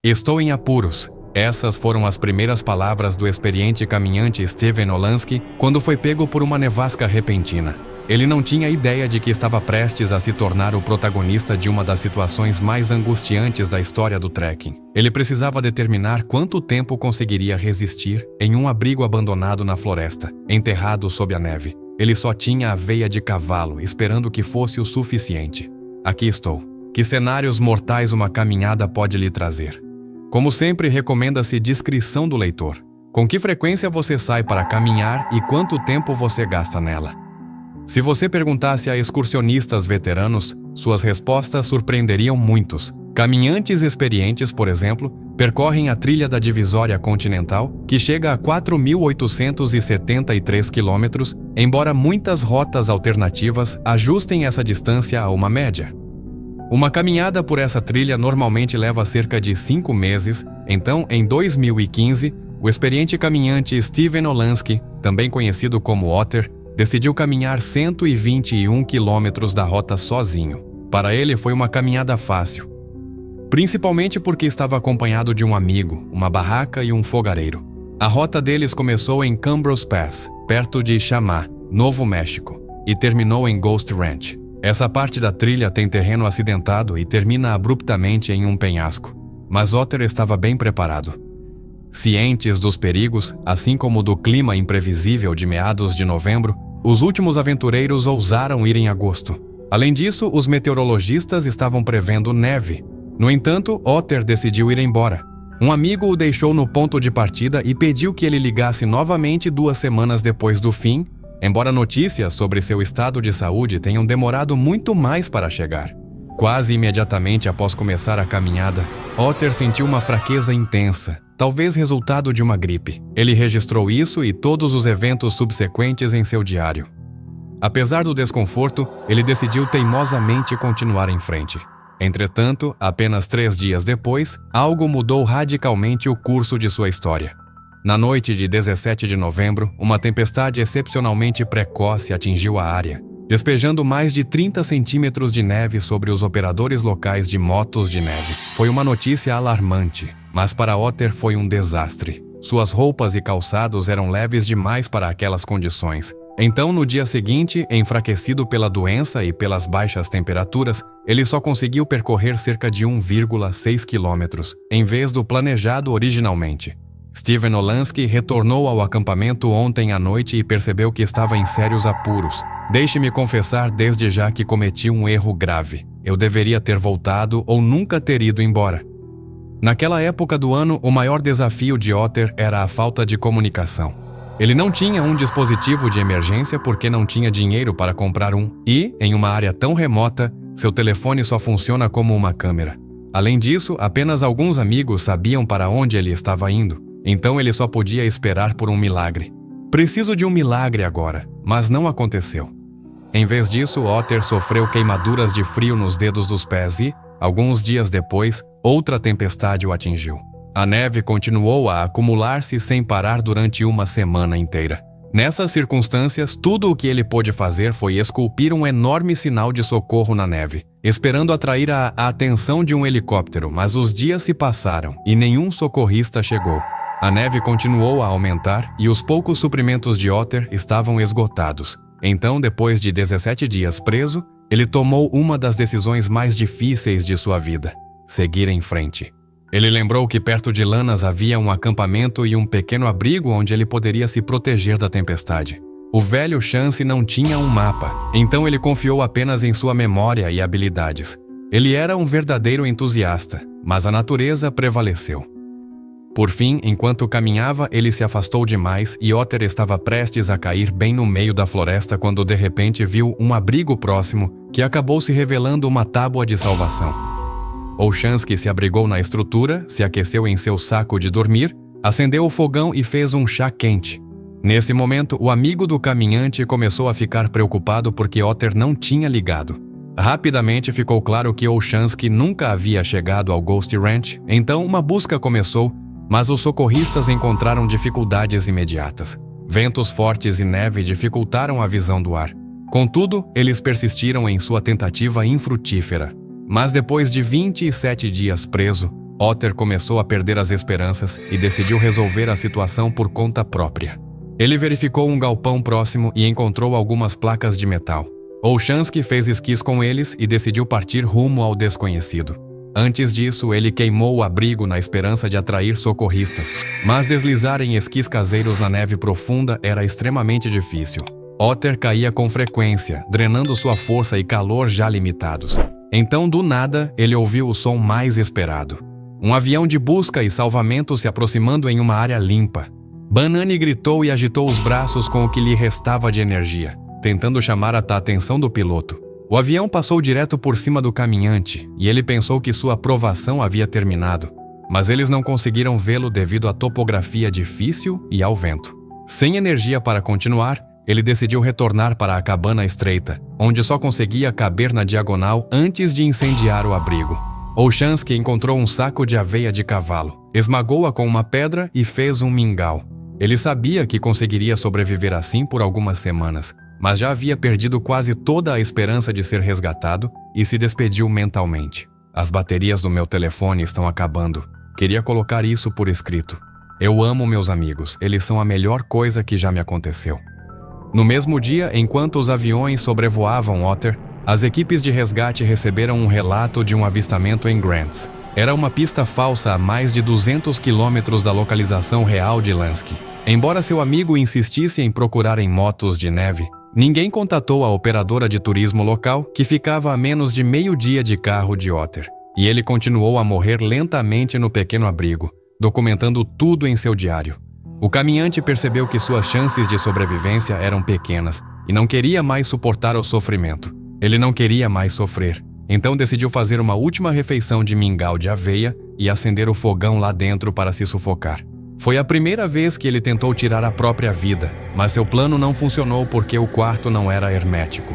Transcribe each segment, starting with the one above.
Estou em apuros. Essas foram as primeiras palavras do experiente caminhante Steven Olansky quando foi pego por uma nevasca repentina. Ele não tinha ideia de que estava prestes a se tornar o protagonista de uma das situações mais angustiantes da história do trekking. Ele precisava determinar quanto tempo conseguiria resistir em um abrigo abandonado na floresta, enterrado sob a neve. Ele só tinha a veia de cavalo, esperando que fosse o suficiente. Aqui estou. Que cenários mortais uma caminhada pode lhe trazer? Como sempre, recomenda-se discrição do leitor. Com que frequência você sai para caminhar e quanto tempo você gasta nela? Se você perguntasse a excursionistas veteranos, suas respostas surpreenderiam muitos. Caminhantes experientes, por exemplo, percorrem a trilha da Divisória Continental, que chega a 4.873 quilômetros, embora muitas rotas alternativas ajustem essa distância a uma média. Uma caminhada por essa trilha normalmente leva cerca de 5 meses, então, em 2015, o experiente caminhante Steven Olansky, também conhecido como Otter, decidiu caminhar 121 quilômetros da rota sozinho. Para ele foi uma caminhada fácil, principalmente porque estava acompanhado de um amigo, uma barraca e um fogareiro. A rota deles começou em Cambros Pass, perto de Chamá, Novo México, e terminou em Ghost Ranch. Essa parte da trilha tem terreno acidentado e termina abruptamente em um penhasco, mas Otter estava bem preparado. Cientes dos perigos, assim como do clima imprevisível de meados de novembro, os últimos aventureiros ousaram ir em agosto. Além disso, os meteorologistas estavam prevendo neve. No entanto, Otter decidiu ir embora. Um amigo o deixou no ponto de partida e pediu que ele ligasse novamente 2 semanas depois do fim, embora notícias sobre seu estado de saúde tenham demorado muito mais para chegar. Quase imediatamente após começar a caminhada, Otter sentiu uma fraqueza intensa, talvez resultado de uma gripe. Ele registrou isso e todos os eventos subsequentes em seu diário. Apesar do desconforto, ele decidiu teimosamente continuar em frente. Entretanto, apenas 3 dias depois, algo mudou radicalmente o curso de sua história. Na noite de 17 de novembro, uma tempestade excepcionalmente precoce atingiu a área, despejando mais de 30 centímetros de neve sobre os operadores locais de motos de neve. Foi uma notícia alarmante, mas para Otter foi um desastre. Suas roupas e calçados eram leves demais para aquelas condições. Então, no dia seguinte, enfraquecido pela doença e pelas baixas temperaturas, ele só conseguiu percorrer cerca de 1,6 quilômetros, em vez do planejado originalmente. Steven Olansky retornou ao acampamento ontem à noite e percebeu que estava em sérios apuros. Deixe-me confessar desde já que cometi um erro grave. Eu deveria ter voltado ou nunca ter ido embora. Naquela época do ano, o maior desafio de Otter era a falta de comunicação. Ele não tinha um dispositivo de emergência porque não tinha dinheiro para comprar um e, em uma área tão remota, seu telefone só funciona como uma câmera. Além disso, apenas alguns amigos sabiam para onde ele estava indo. Então ele só podia esperar por um milagre. Preciso de um milagre agora, mas não aconteceu. Em vez disso, Otter sofreu queimaduras de frio nos dedos dos pés e, alguns dias depois, outra tempestade o atingiu. A neve continuou a acumular-se sem parar durante uma semana inteira. Nessas circunstâncias, tudo o que ele pôde fazer foi esculpir um enorme sinal de socorro na neve, esperando atrair a atenção de um helicóptero, mas os dias se passaram e nenhum socorrista chegou. A neve continuou a aumentar e os poucos suprimentos de Otter estavam esgotados. Então, depois de 17 dias preso, ele tomou uma das decisões mais difíceis de sua vida: seguir em frente. Ele lembrou que perto de Lanas havia um acampamento e um pequeno abrigo onde ele poderia se proteger da tempestade. O velho Chance não tinha um mapa, então ele confiou apenas em sua memória e habilidades. Ele era um verdadeiro entusiasta, mas a natureza prevaleceu. Por fim, enquanto caminhava, ele se afastou demais e Otter estava prestes a cair bem no meio da floresta quando de repente viu um abrigo próximo que acabou se revelando uma tábua de salvação. Olshansky se abrigou na estrutura, se aqueceu em seu saco de dormir, acendeu o fogão e fez um chá quente. Nesse momento, o amigo do caminhante começou a ficar preocupado porque Otter não tinha ligado. Rapidamente ficou claro que Olshansky nunca havia chegado ao Ghost Ranch, então uma busca começou, mas os socorristas encontraram dificuldades imediatas. Ventos fortes e neve dificultaram a visão do ar. Contudo, eles persistiram em sua tentativa infrutífera. Mas depois de 27 dias preso, Otter começou a perder as esperanças e decidiu resolver a situação por conta própria. Ele verificou um galpão próximo e encontrou algumas placas de metal. Olshansky fez esquis com eles e decidiu partir rumo ao desconhecido. Antes disso, ele queimou o abrigo na esperança de atrair socorristas, mas deslizar em esquis caseiros na neve profunda era extremamente difícil. Otter caía com frequência, drenando sua força e calor já limitados. Então, do nada, ele ouviu o som mais esperado. Um avião de busca e salvamento se aproximando em uma área limpa. Banani gritou e agitou os braços com o que lhe restava de energia, tentando chamar a atenção do piloto. O avião passou direto por cima do caminhante e ele pensou que sua aprovação havia terminado, mas eles não conseguiram vê-lo devido à topografia difícil e ao vento. Sem energia para continuar, ele decidiu retornar para a cabana estreita, onde só conseguia caber na diagonal antes de incendiar o abrigo. Olshansky encontrou um saco de aveia de cavalo, esmagou-a com uma pedra e fez um mingau. Ele sabia que conseguiria sobreviver assim por algumas semanas, mas já havia perdido quase toda a esperança de ser resgatado e se despediu mentalmente. As baterias do meu telefone estão acabando. Queria colocar isso por escrito. Eu amo meus amigos, eles são a melhor coisa que já me aconteceu. No mesmo dia, enquanto os aviões sobrevoavam Otter, as equipes de resgate receberam um relato de um avistamento em Grants. Era uma pista falsa a mais de 200 quilômetros da localização real de Lansky. Embora seu amigo insistisse em procurar em motos de neve, ninguém contatou a operadora de turismo local, que ficava a menos de meio-dia de carro de Otter. E ele continuou a morrer lentamente no pequeno abrigo, documentando tudo em seu diário. O caminhante percebeu que suas chances de sobrevivência eram pequenas e não queria mais suportar o sofrimento. Ele não queria mais sofrer, então decidiu fazer uma última refeição de mingau de aveia e acender o fogão lá dentro para se sufocar. Foi a primeira vez que ele tentou tirar a própria vida, mas seu plano não funcionou porque o quarto não era hermético.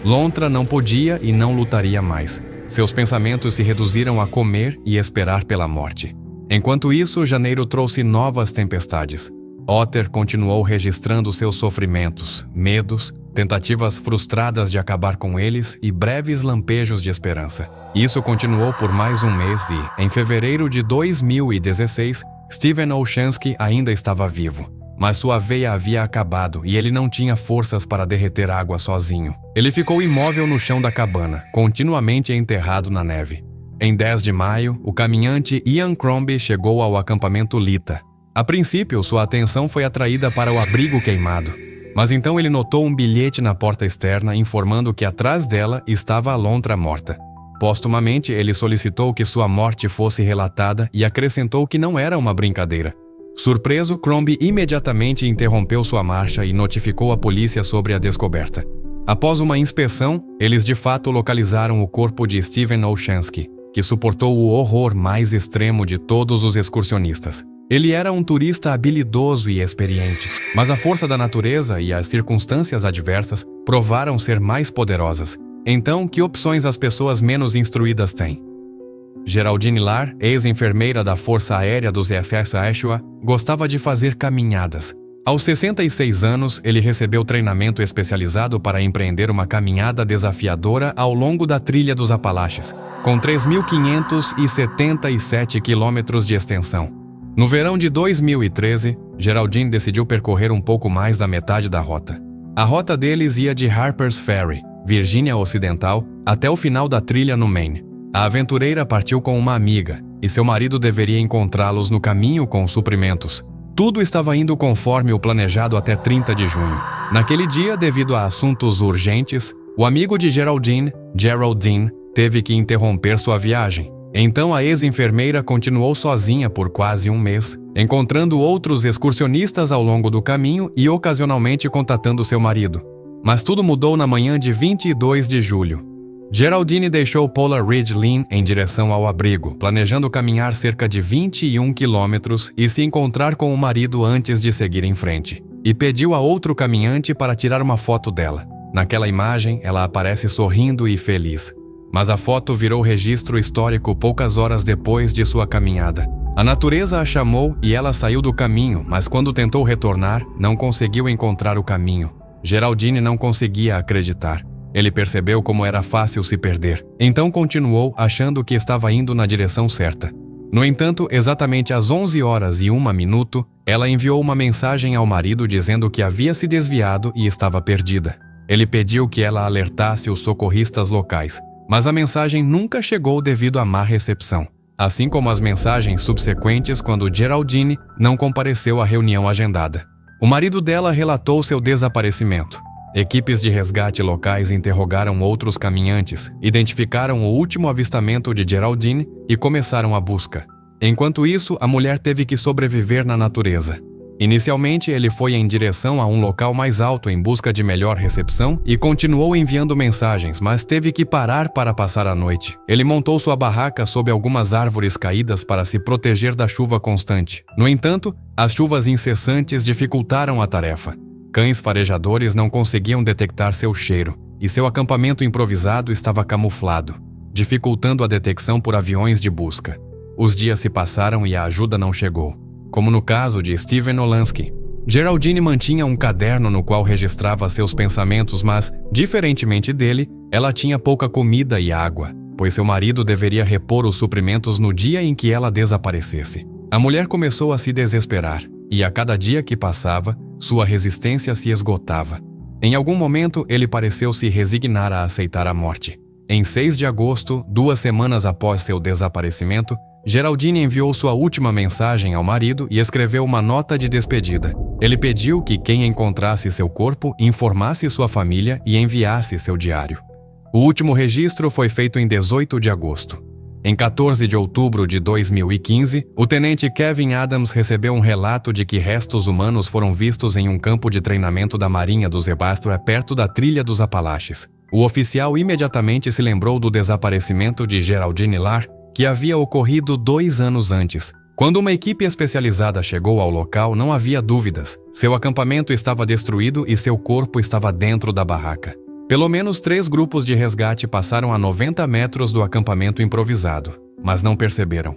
Lontra não podia e não lutaria mais. Seus pensamentos se reduziram a comer e esperar pela morte. Enquanto isso, janeiro trouxe novas tempestades. Otter continuou registrando seus sofrimentos, medos, tentativas frustradas de acabar com eles e breves lampejos de esperança. Isso continuou por mais um mês e, em fevereiro de 2016, Steven Olshansky ainda estava vivo, mas sua veia havia acabado e ele não tinha forças para derreter água sozinho. Ele ficou imóvel no chão da cabana, continuamente enterrado na neve. Em 10 de maio, o caminhante Ian Crombie chegou ao acampamento Lita. A princípio, sua atenção foi atraída para o abrigo queimado, mas então ele notou um bilhete na porta externa informando que atrás dela estava a lontra morta. Póstumamente, ele solicitou que sua morte fosse relatada e acrescentou que não era uma brincadeira. Surpreso, Crombie imediatamente interrompeu sua marcha e notificou a polícia sobre a descoberta. Após uma inspeção, eles de fato localizaram o corpo de Steven Olshansky, que suportou o horror mais extremo de todos os excursionistas. Ele era um turista habilidoso e experiente, mas a força da natureza e as circunstâncias adversas provaram ser mais poderosas. Então, que opções as pessoas menos instruídas têm? Geraldine Lar, ex-enfermeira da Força Aérea dos EFS Ashua, gostava de fazer caminhadas. Aos 66 anos, ele recebeu treinamento especializado para empreender uma caminhada desafiadora ao longo da Trilha dos Apalaches, com 3.577 quilômetros de extensão. No verão de 2013, Geraldine decidiu percorrer um pouco mais da metade da rota. A rota deles ia de Harper's Ferry, Virgínia Ocidental, até o final da trilha no Maine. A aventureira partiu com uma amiga, e seu marido deveria encontrá-los no caminho com suprimentos. Tudo estava indo conforme o planejado até 30 de junho. Naquele dia, devido a assuntos urgentes, o amigo de Geraldine, Geraldine, teve que interromper sua viagem. Então a ex-enfermeira continuou sozinha por quase um mês, encontrando outros excursionistas ao longo do caminho e ocasionalmente contatando seu marido. Mas tudo mudou na manhã de 22 de julho. Geraldine deixou Polar Ridge Lane em direção ao abrigo, planejando caminhar cerca de 21 quilômetros e se encontrar com o marido antes de seguir em frente. E pediu a outro caminhante para tirar uma foto dela. Naquela imagem, ela aparece sorrindo e feliz. Mas a foto virou registro histórico poucas horas depois de sua caminhada. A natureza a chamou e ela saiu do caminho, mas quando tentou retornar, não conseguiu encontrar o caminho. Geraldine não conseguia acreditar. Ele percebeu como era fácil se perder. Então continuou, achando que estava indo na direção certa. No entanto, exatamente às 11h01, ela enviou uma mensagem ao marido dizendo que havia se desviado e estava perdida. Ele pediu que ela alertasse os socorristas locais, mas a mensagem nunca chegou devido à má recepção, assim como as mensagens subsequentes quando Geraldine não compareceu à reunião agendada. O marido dela relatou seu desaparecimento. Equipes de resgate locais interrogaram outros caminhantes, identificaram o último avistamento de Geraldine e começaram a busca. Enquanto isso, a mulher teve que sobreviver na natureza. Inicialmente, ele foi em direção a um local mais alto em busca de melhor recepção e continuou enviando mensagens, mas teve que parar para passar a noite. Ele montou sua barraca sob algumas árvores caídas para se proteger da chuva constante. No entanto, as chuvas incessantes dificultaram a tarefa. Cães farejadores não conseguiam detectar seu cheiro, e seu acampamento improvisado estava camuflado, dificultando a detecção por aviões de busca. Os dias se passaram e a ajuda não chegou. Como no caso de Steven Olansky, Geraldine mantinha um caderno no qual registrava seus pensamentos, mas, diferentemente dele, ela tinha pouca comida e água, pois seu marido deveria repor os suprimentos no dia em que ela desaparecesse. A mulher começou a se desesperar, e a cada dia que passava, sua resistência se esgotava. Em algum momento, ele pareceu se resignar a aceitar a morte. Em 6 de agosto, 2 semanas após seu desaparecimento, Geraldine enviou sua última mensagem ao marido e escreveu uma nota de despedida. Ele pediu que quem encontrasse seu corpo informasse sua família e enviasse seu diário. O último registro foi feito em 18 de agosto. Em 14 de outubro de 2015, o tenente Kevin Adams recebeu um relato de que restos humanos foram vistos em um campo de treinamento da Marinha do Sebastopol perto da Trilha dos Apalaches. O oficial imediatamente se lembrou do desaparecimento de Geraldine Lahr, que havia ocorrido 2 anos antes. Quando uma equipe especializada chegou ao local, não havia dúvidas. Seu acampamento estava destruído e seu corpo estava dentro da barraca. Pelo menos 3 grupos de resgate passaram a 90 metros do acampamento improvisado, mas não perceberam.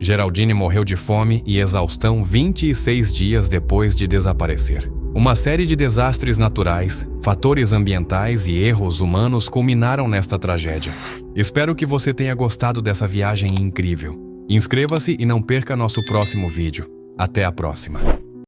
Geraldine morreu de fome e exaustão 26 dias depois de desaparecer. Uma série de desastres naturais, fatores ambientais e erros humanos culminaram nesta tragédia. Espero que você tenha gostado dessa viagem incrível. Inscreva-se e não perca nosso próximo vídeo. Até a próxima.